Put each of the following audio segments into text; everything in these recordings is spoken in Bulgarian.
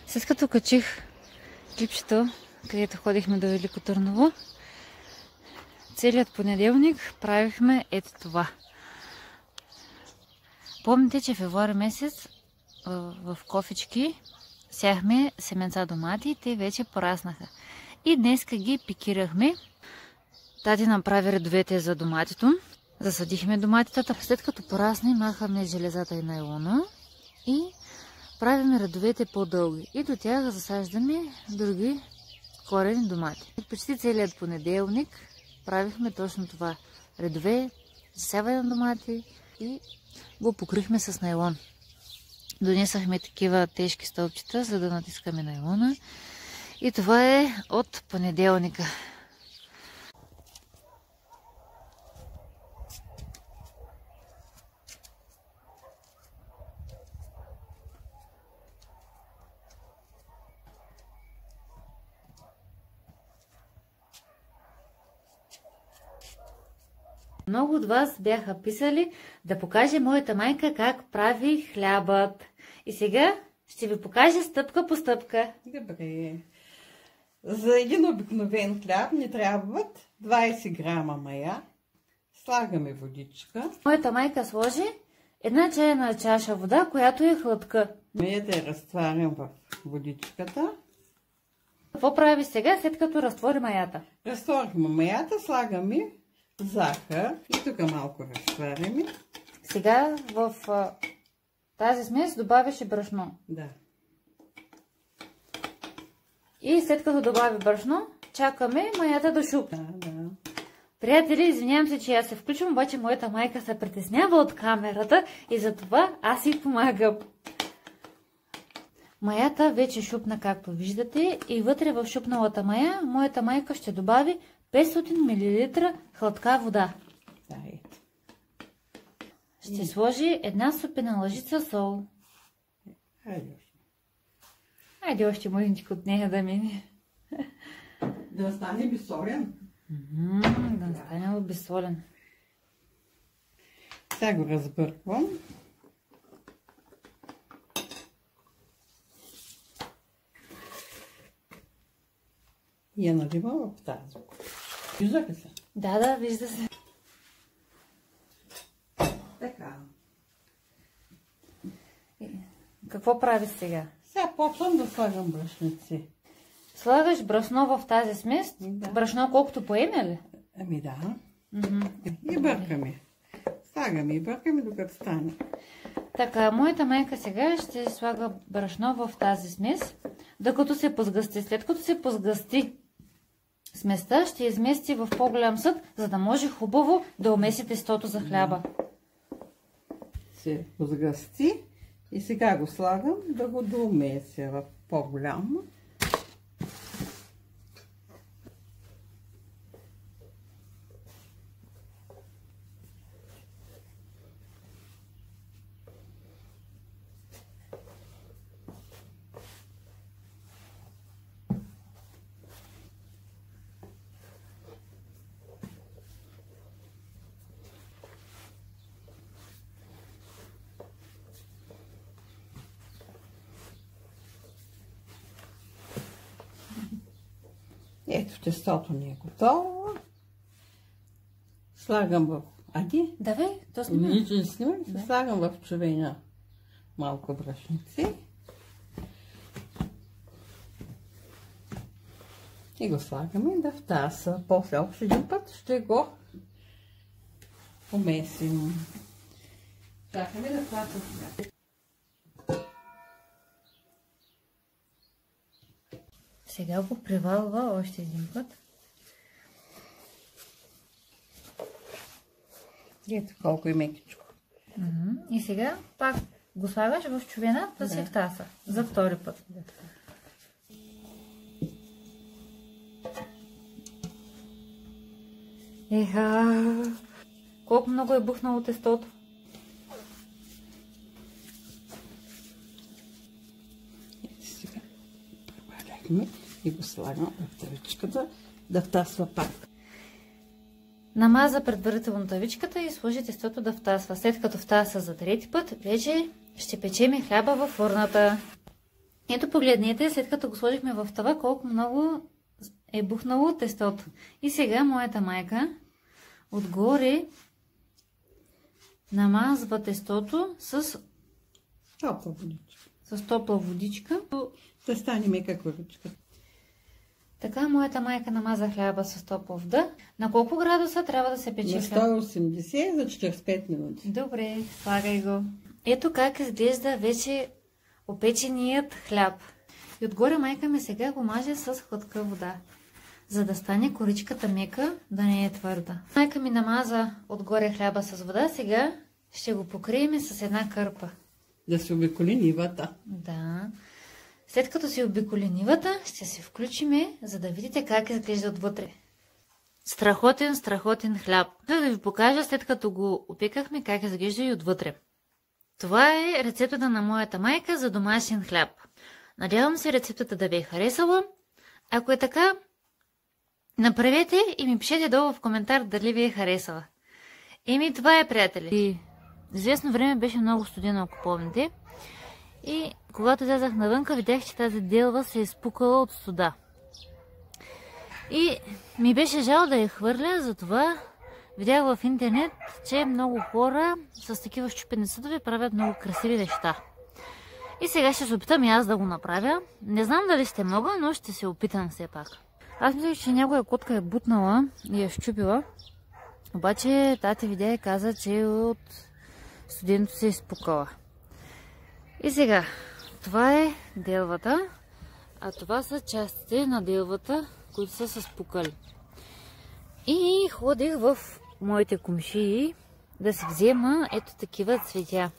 След като качих клипчето, където ходихме до Велико Търново, целият понеделник правихме ето това. Помните, че февруари месец в кофички сяхме семенца домати и те вече пораснаха. И днеска ги пикирахме. Тати направи редовете за доматито. Засадихме доматитата. След като порасне, махаме железата и найлона и правиме редовете по-дълги. И до тях засаждаме други корени домати. Почти целият понеделник правихме точно това. Редове, засяване на домати и го покрихме с найлон. Донесахме такива тежки стълбчета, за да натискаме найлона. И това е от понеделника. Много от вас бяха писали да покаже моята майка как прави хлябът. И сега ще ви покажа стъпка по стъпка. Добре. За един обикновен хляб ни трябват 20 грама мая. Слагаме водичка. Моята майка сложи една чайна чаша вода, която е хладка. Маята я разтварям в водичката. Какво прави сега, след като разтвори маята? Разтворихме маята, слагаме захар и тук малко разтваряме. Сега в тази смес добавяше брашно. Да. И след като добави брашно, чакаме маята да шупне. Да. Приятели, извинявам се, че аз се включвам, обаче моята майка се притеснява от камерата и затова аз ѝ помагам. Маята вече шупна, както виждате, и вътре в шупналата мая моята майка ще добави 500 мл хладка вода. Да, ето. Ще сложи една супена лъжица сол. Айде още мъжничко от нея да мине. Да стане безсолен. Да стане безсолен. Сега го разбърквам. И я наливам в тази. Вижда ли се? Да, вижда се. Така. Какво прави сега? Сега почвам да слагам брашници. Слагаш брашно в тази смес? Да. Брашно колкото поеме ли? Ами да. И бъркаме. Слагаме и бъркаме докато стане. Така, моята майка сега ще слага брашно в тази смес, докато се позгъсти. След като се позгъсти сместа, ще измести в по-голям съд, за да може хубаво да умеси тестото за хляба. Се позгъсти и сега го слагам да го доумеся в по-голямо. Ето, тестото ни е готово. Слагам в... Ади? Давай, то снимай. Ничего не снимай. Да. Слагам в човейна малко брашници. И го слагаме да в таса. После още един път ще го помесим. Чакаме да таса. Сега го превалва още един път. Ето колко е мекичко. И сега пак го слагаш в човена да се втаса. За втори път. Еха! Колко много е бухнало тестото. Ето сега преваляхме и го слагам в тавичката да втасва пак. Намаза предварително тавичката и сложи тестото да втасва. След като втаса за трети път, вече ще печеме хляба във фурната. Ето погледнете, след като го сложихме в тава, колко много е бухнало тестото. И сега моята майка отгоре намазва тестото с топла водичка. С топла водичка. Да стане мека коричка. Така моята майка намаза хляба с топла вода. На колко градуса трябва да се пече на хляб? 180 за 45 минути. Добре, слагай го. Ето как изглежда вече опеченият хляб. И отгоре майка ми сега го маже с хладка вода, за да стане коричката мека, да не е твърда. Майка ми намаза отгоре хляба с вода, сега ще го покрием с една кърпа. Да се обиколи нивата. Да. След като си обиколи нивата, ще се включиме, за да видите как изглежда отвътре. Страхотен хляб. Да ви покажа, след като го опекахме, как изглежда и отвътре. Това е рецептата на моята майка за домашен хляб. Надявам се рецептата да ви е харесала. Ако е така, направете и ми пишете долу в коментар дали ви е харесала. Еми, това е, приятели. И известно време беше много студено, ако помните. И когато излязах навънка, видях, че тази делва се е изпукала от студа. И ми беше жал да я хвърля, затова видях в интернет, че много хора с такива счупени съдове правят много красиви неща. И сега ще се опитам и аз да го направя. Не знам дали ще мога, но ще се опитам все пак. Аз мислех, че някоя котка е бутнала и я счупила. Обаче тати видя и каза, че от студенето се е изпукала. И сега, това е делвата, а това са частите на делвата, които са се спукали. И ходих в моите комшии да си взема ето такива цветя.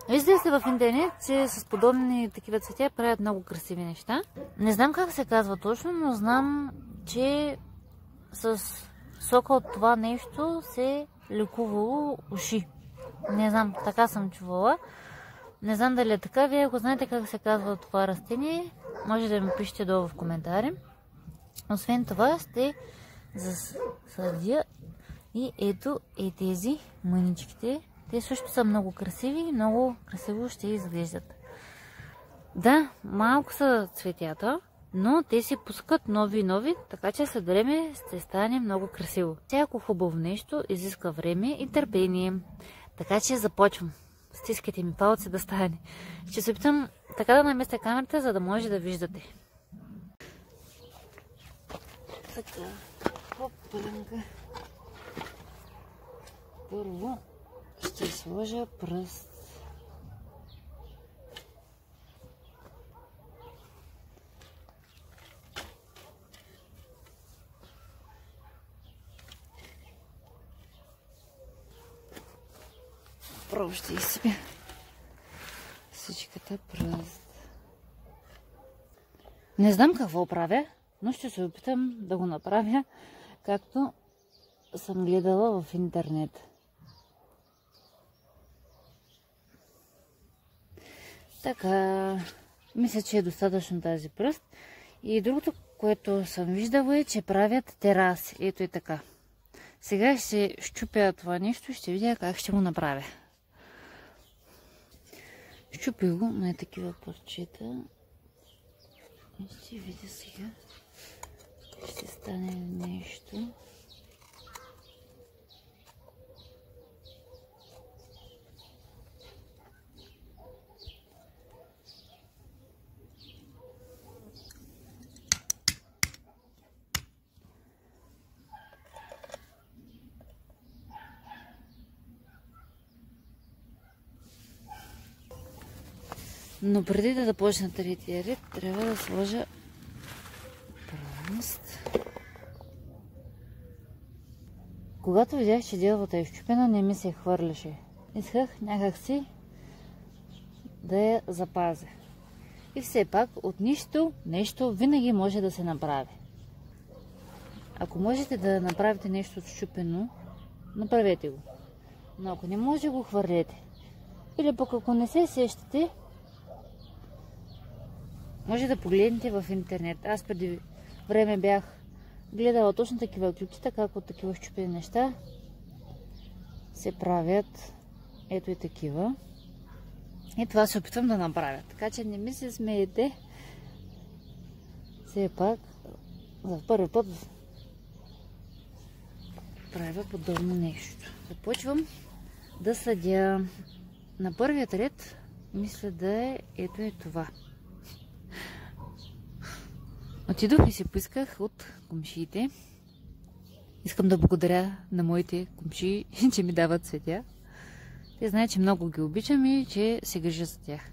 Виждали сте в интернет, че с подобни такива цветя правят много красиви неща. Не знам как се казва точно, но знам, че с сока от това нещо се лекувало уши. Не знам, така съм чувала. Не знам дали е така. Вие, ако знаете как се казва това растение, може да ми пишете долу в коментари. Освен това, ще засадя и ето тези мъничките. Те също са много красиви и много красиво ще изглеждат. Да, малко са цветята, но те се пускат нови и нови, така че след време ще стане много красиво. Всяко хубаво нещо изиска време и търпение. Така че започвам. Стискайте ми палци да стане. Ще се опитам така да наместя камерата, за да може да виждате. Така, хопалянка. Първо ще сложа пръст. Първо ще изсипя всичката пръст. Не знам какво правя, но ще се опитам да го направя, както съм гледала в интернет. Така, мисля, че е достатъчно тази пръст. И другото, което съм виждала е, че правят тераси. Ето и така. Сега ще щупя това нещо и ще видя как ще го направя. Щупих го на такива парчета. И ще видя сега. Ще стане нещо. Но преди да започна третия ред, трябва да сложа пръст. Когато видях, че делвата е щупена, не ми се хвърляше. Исках някакси да я запазя. И все пак от нищо нещо винаги може да се направи. Ако можете да направите нещо щупено, направете го. Но ако не може, го хвърлете. Или пък ако не се сещате, може да погледнете в интернет. Аз преди време бях гледала точно такива клипчета, как от такива щупени неща се правят. Ето и такива. И това се опитвам да направя. Така че не ми се смеете. Все пак за първи път правя подобно нещо. Започвам да съдя. На първият ред мисля да е ето е това. Отидох и се поисках от комшиите. Искам да благодаря на моите комшии, че ми дават цветя. Те знаят, че много ги обичам и че се грижа за тях.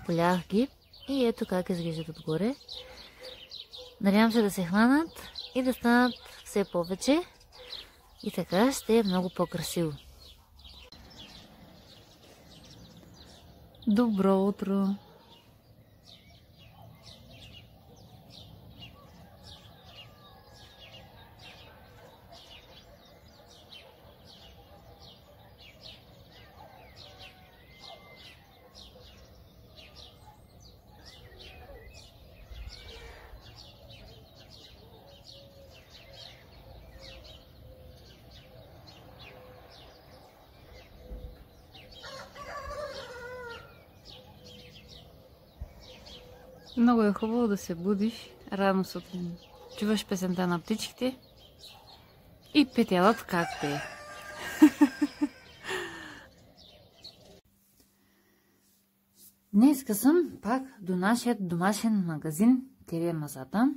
Полях ги и ето как изглеждат отгоре. Надявам се да се хванат и да станат все повече. И така ще е много по-красиво. Добро утро! Много е хубаво да се будиш рано сутрин. Чуваш песента на птичките и петелят как те. Днеска съм пак до нашия домашен магазин Терия Мазата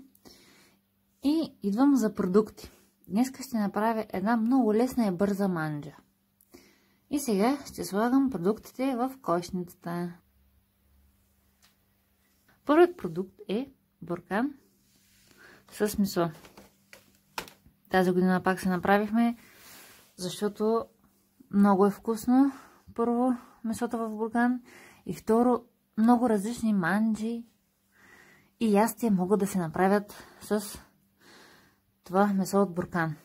и идвам за продукти. Днеска ще направя една много лесна и бърза манджа. И сега ще слагам продуктите в кошницата. Първият продукт е буркан с месо. Тази година пак се направихме, защото много е вкусно. Първо, месото в буркан и второ, много различни манджи и ястия могат да се направят с това месо от буркан.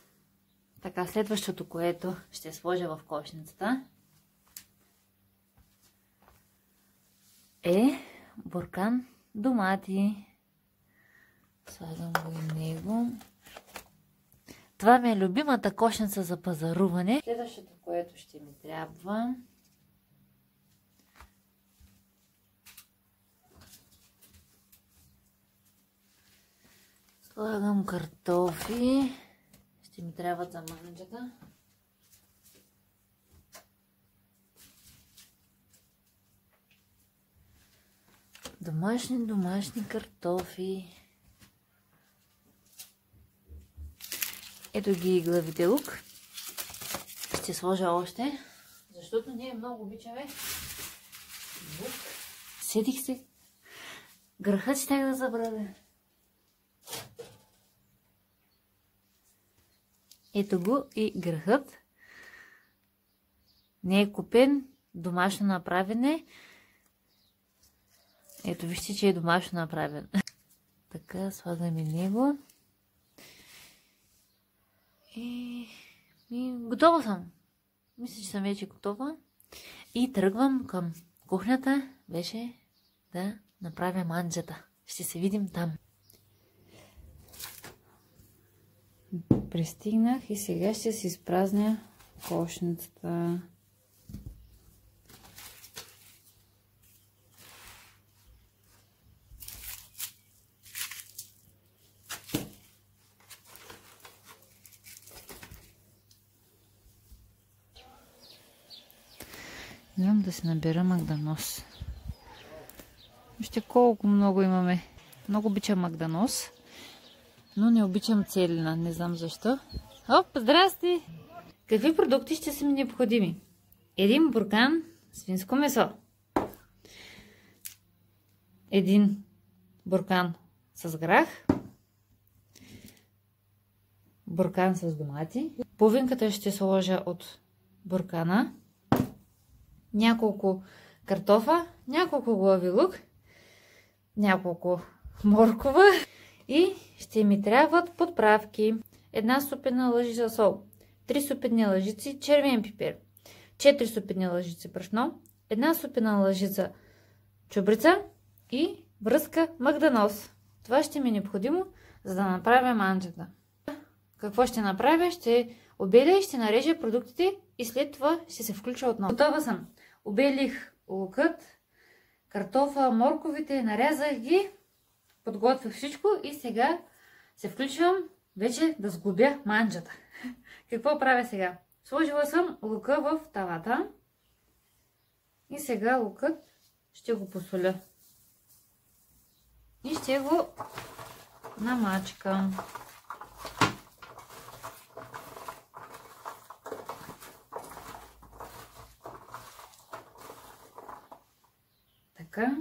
Така, следващото, което ще сложа в кошницата е буркан домати. Слагам го и него. Това ми е любимата кошница за пазаруване. Следващото, което ще ми трябва, слагам картофи. Ще ми трябват за манджата. Домашни картофи. Ето ги главите лук. Ще сложа още, защото ние много обичаме лук. Сетих се. Гръхът щях да забравя. Ето го и гръхът. Не е купен, домашно направене. Ето вижте, че е домашно направен. Така, слагаме него. И готова съм. Мисля, че съм вече готова. И тръгвам към кухнята. Беше да направя манджата. Ще се видим там. Пристигнах и сега ще си изпразня кошницата. Идвам да си набера магданоз. Вижте колко много имаме. Много обичам магданоз, но не обичам целина. Не знам защо. Оп, здрасти! Какви продукти ще са ми необходими? Един буркан свинско месо. Един буркан с грах. Буркан с домати. Половинката ще сложа от буркана. Няколко картофа, няколко глави лук, няколко моркова и ще ми трябват подправки. Една супена лъжица сол, 3 супени лъжици червен пипер, 4 супени лъжици брашно, една супена лъжица чубрица и връзка магданоз. Това ще ми е необходимо, за да направя манджата. Какво ще направя? Ще обеля и ще нарежа продуктите и след това ще се включа отново. Готова съм. Обелих лукът, картофа, морковите, нарязах ги, подготвях всичко и сега се включвам вече да сглобя манджата. Какво правя сега? Сложила съм лука в тавата и сега лукът ще го посоля и ще го намачкам. Така.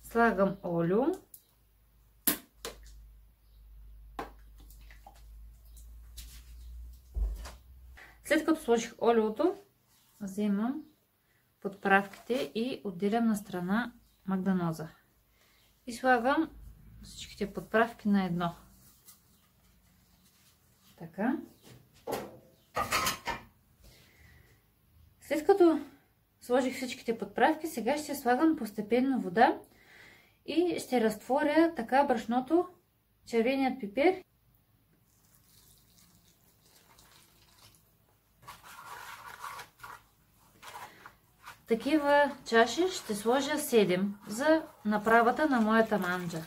Слагам олио. След като сложих олиото, вземам подправките и отделям на страна магданоза. И слагам всичките подправки на едно. Така. След като сложих всичките подправки, сега ще слагам постепенно вода и ще разтворя така брашното, червеният пипер. Такива чаши ще сложа 7 за направата на моята манджа.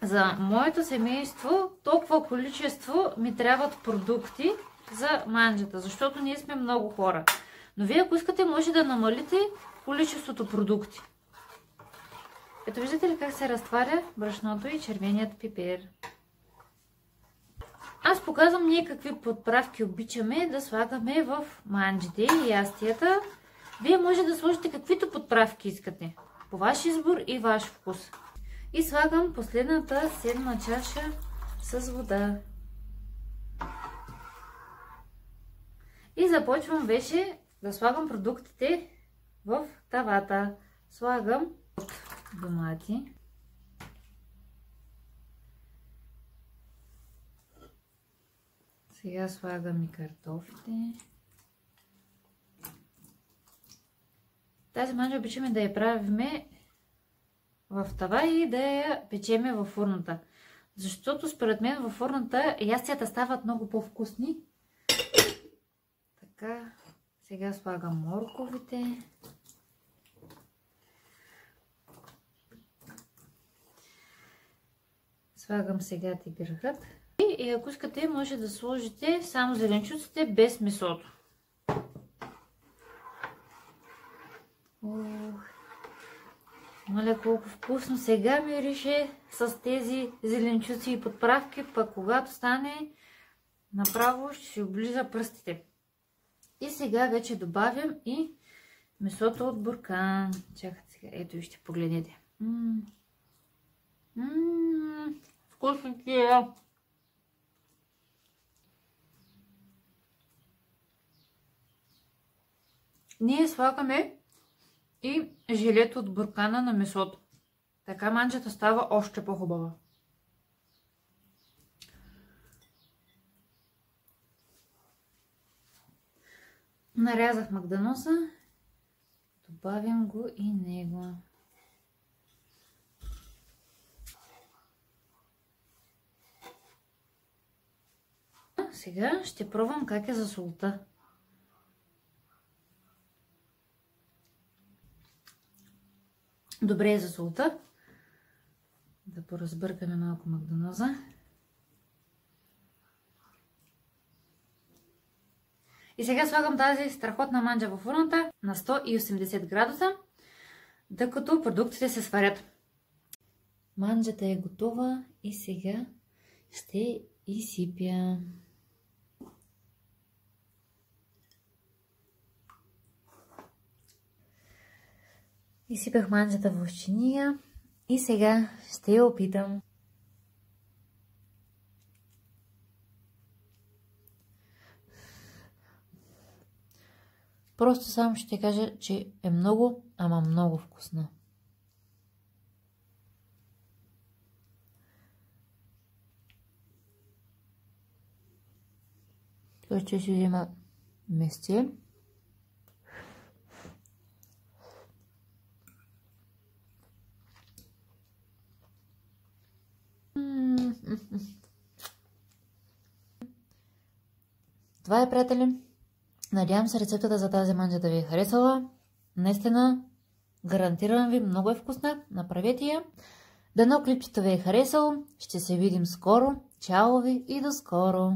За моето семейство толкова количество ми трябват продукти за манджата, защото ние сме много хора. Но вие, ако искате, може да намалите количеството продукти. Ето виждате ли как се разтваря брашното и червеният пипер. Аз показвам ние какви подправки обичаме да слагаме в манджите и ястията. Вие може да сложите каквито подправки искате. По ваш избор и ваш вкус. И слагам последната 7 чаша с вода. И започвам вече да слагам продуктите в тавата. Слагам домати. Сега слагам и картофите. Тази манджа обичаме да я правиме в тава и да я печеме във фурната. Защото според мен във фурната ястията стават много по-вкусни. Така, сега слагам морковите. Слагам сега тигърхът. И ако искате, може да сложите само зеленчуците без месото. Мале, колко вкусно. Сега мирише с тези зеленчуци и подправки, пък когато стане, направо ще си облиза пръстите. И сега вече добавям и месото от буркан. Чакайте сега, ето и ще погледнете. Вкусно ти е! Ние слагаме и желето от буркана на месото. Така манджата става още по-хубава. Нарязах магданоса. Добавям го и него. Сега ще пробвам как е за солта. Добре е за солта. Да поразбъркаме малко магданоза. И сега слагам тази страхотна манджа в фурната на 180 градуса, докато продуктите се сварят. Манджата е готова и сега ще изсипя. Изсипах манджата в чиния и сега ще я опитам. Просто само ще кажа, че е много, ама много вкусна. Той ще си взема месте. Това е, приятели. Надявам се рецептата за тази манджа да ви е харесала. Наистина, гарантирам ви, много е вкусна. Направете я. Дано клипчето ви е харесало. Ще се видим скоро. Чао ви и до скоро!